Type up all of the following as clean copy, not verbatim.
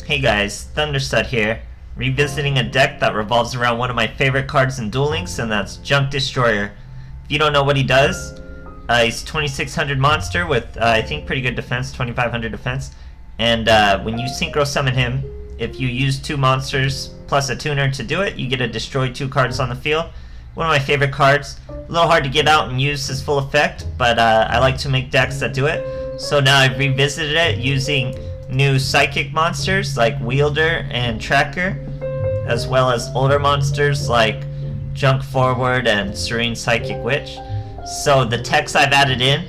Hey guys, Thunderstud here, revisiting a deck that revolves around one of my favorite cards in Duel Links, and that's Junk Destroyer. If you don't know what he does, he's 2600 monster with, I think, pretty good defense, 2500 defense. And when you synchro summon him, if you use 2 monsters plus a tuner to do it, you get to destroy 2 cards on the field. One of my favorite cards. A little hard to get out and use his full effect, but I like to make decks that do it. So now I've revisited it using new psychic monsters like Wielder and Tracker, as well as older monsters like Junk Forward and Serene Psychic Witch. So the techs I've added in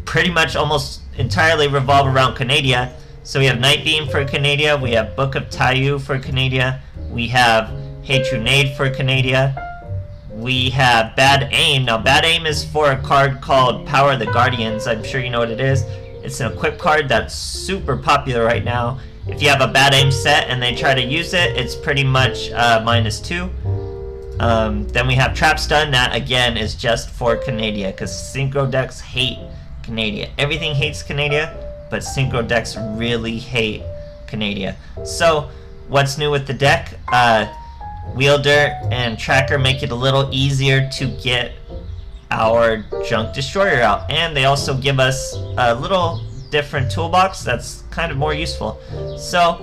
pretty much almost entirely revolve around Canadia. So we have Night Beam for Canadia, we have Book of Taiyu for Canadia, we have Hatrunade for Canadia, we have Bad Aim. Now Bad Aim is for a card called Power of the Guardians. I'm sure you know what it is. It's an equip card that's super popular right now. If you have a Bad Aim set and they try to use it, it's pretty much -2. Then we have Trap Stun. That again is just for Canadia, because Synchro decks hate Canadia. Everything hates Canadia, but Synchro decks really hate Canadia. So what's new with the deck? Wielder and Tracker make it a little easier to get our Junk Destroyer out, and they also give us a little different toolbox that's kind of more useful. So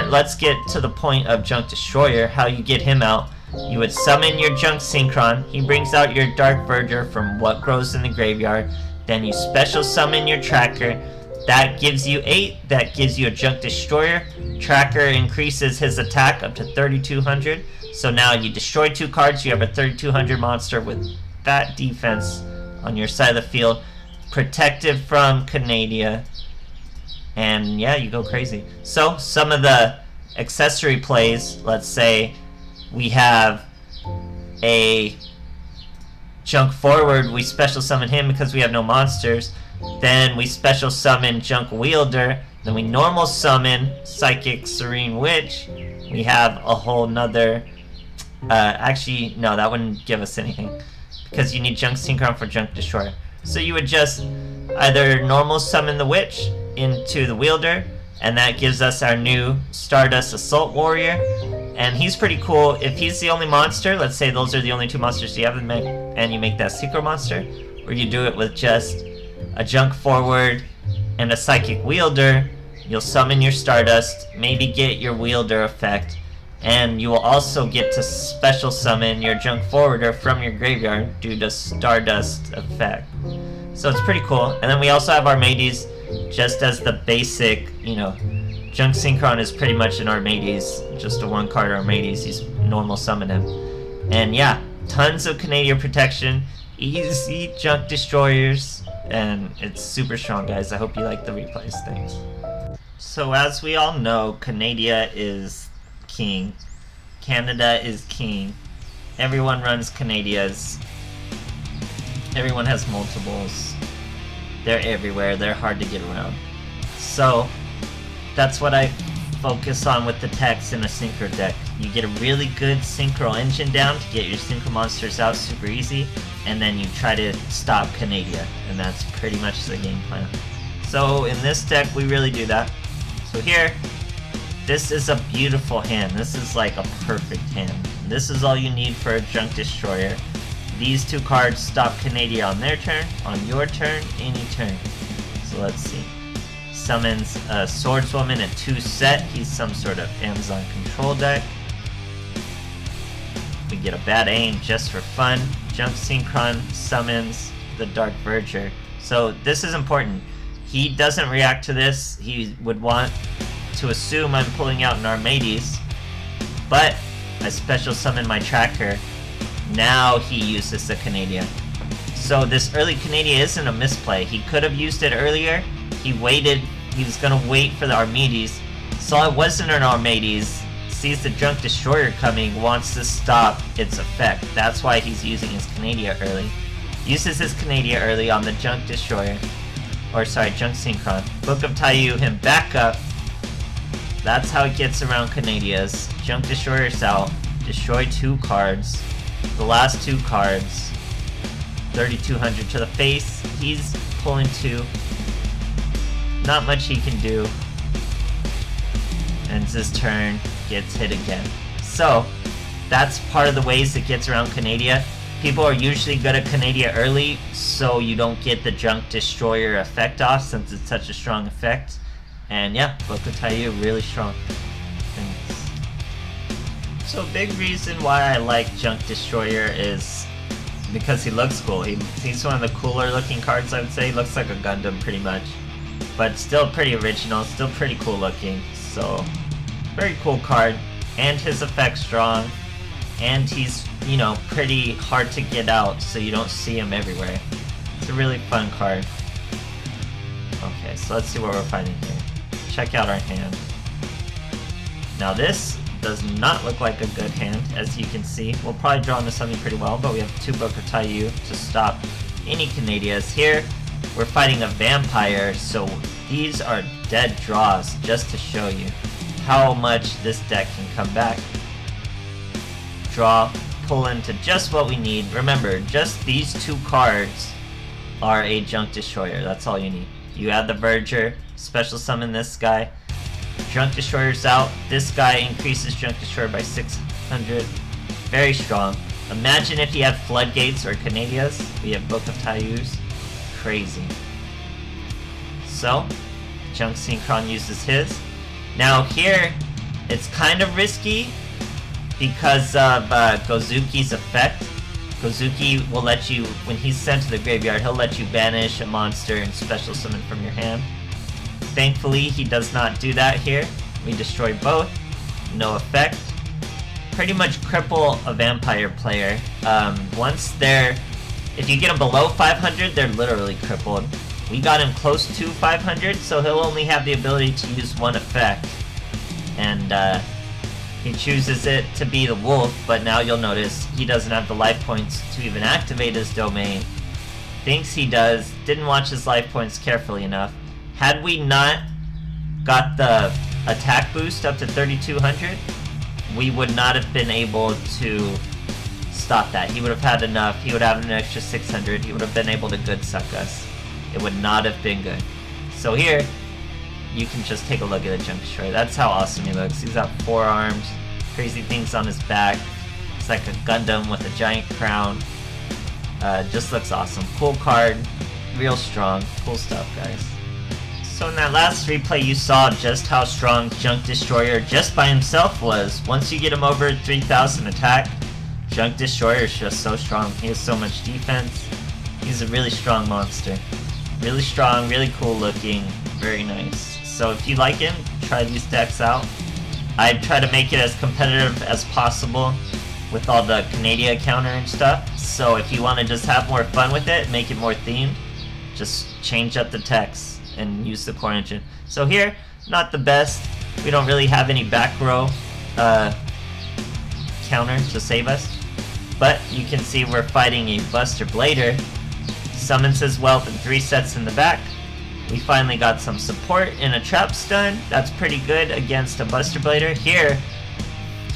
let's get to the point of Junk Destroyer. How you get him out: you would summon your Junk Synchron, he brings out your Dark Verger from what grows in the graveyard, then you special summon your Tracker. That gives you 8, that gives you a Junk Destroyer. Tracker increases his attack up to 3200, so now you destroy 2 cards, you have a 3200 monster with that defense on your side of the field, protected from Canadia, and yeah, you go crazy. So some of the accessory plays, let's say we have a Junk Forward, we special summon him because we have no monsters, then we special summon Junk Wielder, then we normal summon Psychic Serene Witch. We have a whole nother, actually no, that wouldn't give us anything, because you need Junk Synchron for Junk Destroyer. So you would just either normal summon the Witch into the Wielder, and that gives us our new Stardust Assault Warrior. And he's pretty cool. If he's the only monster, let's say those are the only 2 monsters you have, and you make that Synchro monster, or you do it with just a Junk Forward and a Psychic Wielder, you'll summon your Stardust, maybe get your Wielder effect, and you will also get to special summon your Junk Forwarder from your graveyard due to Stardust effect. So it's pretty cool. And then we also have Armades, just as the basic, Junk Synchron is pretty much an Armades, just a 1-card Armades, you normal summon him. And yeah, tons of Canadia protection, easy Junk Destroyers, and it's super strong, guys. I hope you like the replays. Thanks. So as we all know, Canadia is king. Canada is king. Everyone runs Canadias. Everyone has multiples. They're everywhere. They're hard to get around. So that's what I focus on with the techs in a Synchro deck. You get a really good Synchro engine down to get your Synchro monsters out super easy, and then you try to stop Canadia, and that's pretty much the game plan. So in this deck, we really do that. So here, this is a beautiful hand. This is like a perfect hand. This is all you need for a Junk Destroyer. These 2 cards stop Canadia on their turn, on your turn, any turn. So let's see. Summons a Swordswoman at 2 set. He's some sort of Amazon control deck. We get a Bad Aim just for fun. Junk Synchron summons the Dark Verger. So this is important. He doesn't react to this. He would want to assume I'm pulling out an Armades, but I special summon my Tracker. Now he uses the Canadia. So this early Canadia isn't a misplay. He could have used it earlier. He waited. He was gonna wait for the Armades. Saw it wasn't an Armades. Sees the Junk Destroyer coming. Wants to stop its effect. That's why he's using his Canadia early. Uses his Canadia early on the Junk Destroyer. Or sorry, Junk Synchron. Book of Taiyu him back up. That's how it gets around Canadias. Junk Destroyer's out. Destroy 2 cards. The last 2 cards. 3200 to the face. He's pulling 2. Not much he can do. ends his turn, gets hit again. So, that's part of the ways it gets around Canadia. People are usually good at Canadia early, so you don't get the Junk Destroyer effect off since it's such a strong effect. And yeah, Book of Taiyu, really strong. So a big reason why I like Junk Destroyer is because he looks cool. He's one of the cooler looking cards, I would say. He looks like a Gundam pretty much. But still pretty original, still pretty cool looking. So, very cool card. And his effect's strong. And he's, you know, pretty hard to get out, so you don't see him everywhere. It's a really fun card. Okay, so let's see what we're finding here. Check out our hand. Now this does not look like a good hand, as you can see. We'll probably draw into something pretty well, but we have 2 Book of Taiyu to stop any Canadias. Here, we're fighting a vampire, so these are dead draws, just to show you how much this deck can come back. Draw, pull into just what we need. Remember, just these 2 cards are a Junk Destroyer. That's all you need. You add the Verger, special summon this guy. Junk Destroyer's out. This guy increases Junk Destroyer by 600. Very strong. Imagine if he had Floodgates or Canadias. We have Book of Taiyus. Crazy. So, Junk Synchron uses his. Now here, it's kind of risky because of Gozuki's effect. Gozuki will let you, when he's sent to the graveyard, he'll let you banish a monster and special summon from your hand. Thankfully, he does not do that here. We destroy both. No effect. Pretty much cripple a vampire player. If you get him below 500, they're literally crippled. We got him close to 500, so he'll only have the ability to use 1 effect. And he chooses it to be the wolf, but now you'll notice he doesn't have the life points to even activate his domain. Thinks he does, didn't watch his life points carefully enough. Had we not got the attack boost up to 3200, we would not have been able to stop that. He would have had enough, he would have an extra 600, he would have been able to good suck us. It would not have been good. So here, you can just take a look at the Junk Destroyer. That's how awesome he looks. He's got 4 arms, crazy things on his back. It's like a Gundam with a giant crown. Just looks awesome. Cool card, real strong, cool stuff, guys. So in that last replay you saw just how strong Junk Destroyer just by himself was. Once you get him over 3000 attack, Junk Destroyer is just so strong. He has so much defense. He's a really strong monster. Really strong, really cool looking, very nice. So if you like him, try these decks out. I try to make it as competitive as possible with all the Canadia counter and stuff. So if you want to just have more fun with it, make it more themed, just change up the text and use the core engine. So here, not the best. We don't really have any back row counter to save us. But you can see we're fighting a Buster Blader. Summons his wealth and 3 sets in the back. We finally got some support in a trap stun. That's pretty good against a Buster Blader. Here,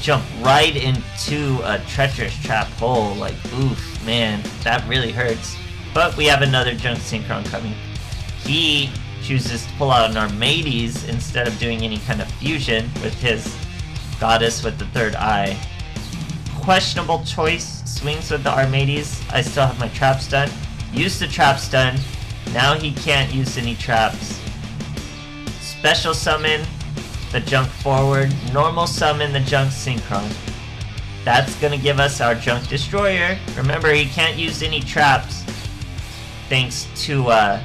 jump right into a treacherous trap hole. Like, oof, man, that really hurts. But we have another Junk Synchron coming. He chooses to pull out an Armades instead of doing any kind of fusion with his Goddess with the 3rd eye. Questionable choice, swings with the Armades. I still have my trap stun. Use the trap stun. Now he can't use any traps. Special summon the Junk forward. Normal summon the Junk Synchron. That's gonna give us our Junk Destroyer. Remember, he can't use any traps thanks to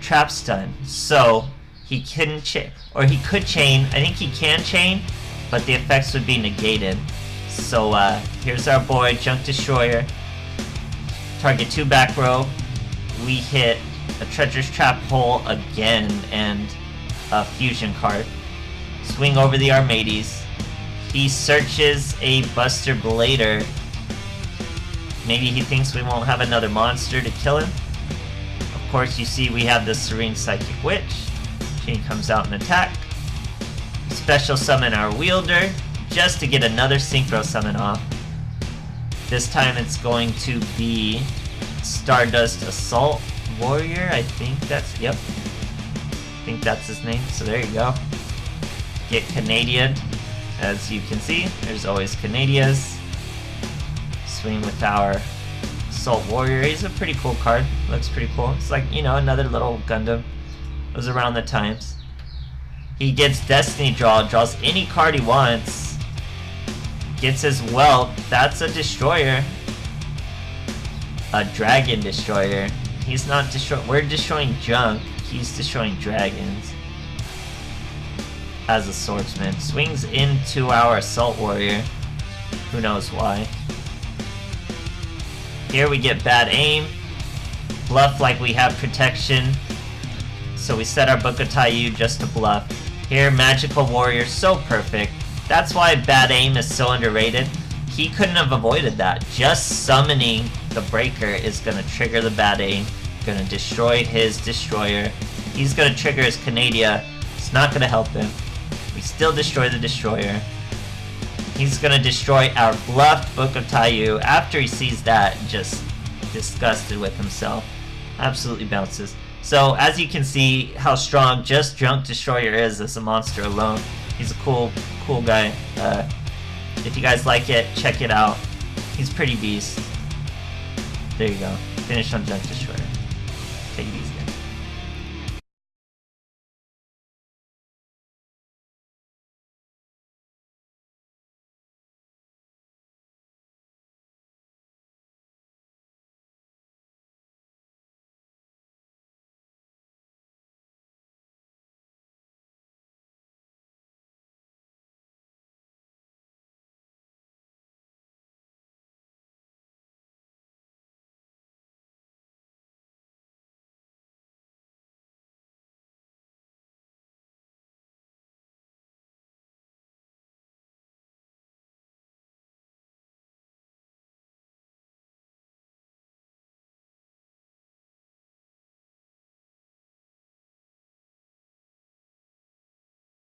trap stun. So he couldn't chain, or he could chain. I think he can chain, but the effects would be negated. So here's our boy Junk Destroyer. Target 2 back row. We hit a treacherous trap hole again and a fusion card. Swing over the Armades. He searches a Buster Blader. Maybe he thinks we won't have another monster to kill him. Of course, you see we have the Serene Psychic Witch. She comes out and attack. Special summon our Wielder just to get another Synchro summon off. This time it's going to be Stardust Assault Warrior. I think that's, yep. I think that's his name, so there you go. get Canadian. As you can see, there's always Canadias. Swing with our Assault Warrior. He's a pretty cool card. Looks pretty cool. It's like, you know, another little Gundam. It was around the times. He gets Destiny Draw, draws any card he wants. Gets his Welt. That's a Destroyer. A Dragon Destroyer. He's not destroying. We're destroying junk. He's destroying dragons. As a swordsman. Swings into our Assault Warrior. Who knows why. Here we get bad aim. Bluff like we have protection. So we set our Book of Taiyu just to bluff. Here, Magical Warrior, so perfect. That's why bad aim is so underrated. He couldn't have avoided that. Just summoning the Breaker is gonna trigger the bad aim. Gonna destroy his Destroyer. He's gonna trigger his Canadia. It's not gonna help him. We still destroy the Destroyer. He's gonna destroy our bluffed Book of Taiyu. After he sees that, just disgusted with himself. Absolutely bounces. So, as you can see how strong just Junk Destroyer is as a monster alone. He's a cool guy. If you guys like it, check it out. He's pretty beast. There you go. Finish on Junk Destroyer. Take it easy, guys.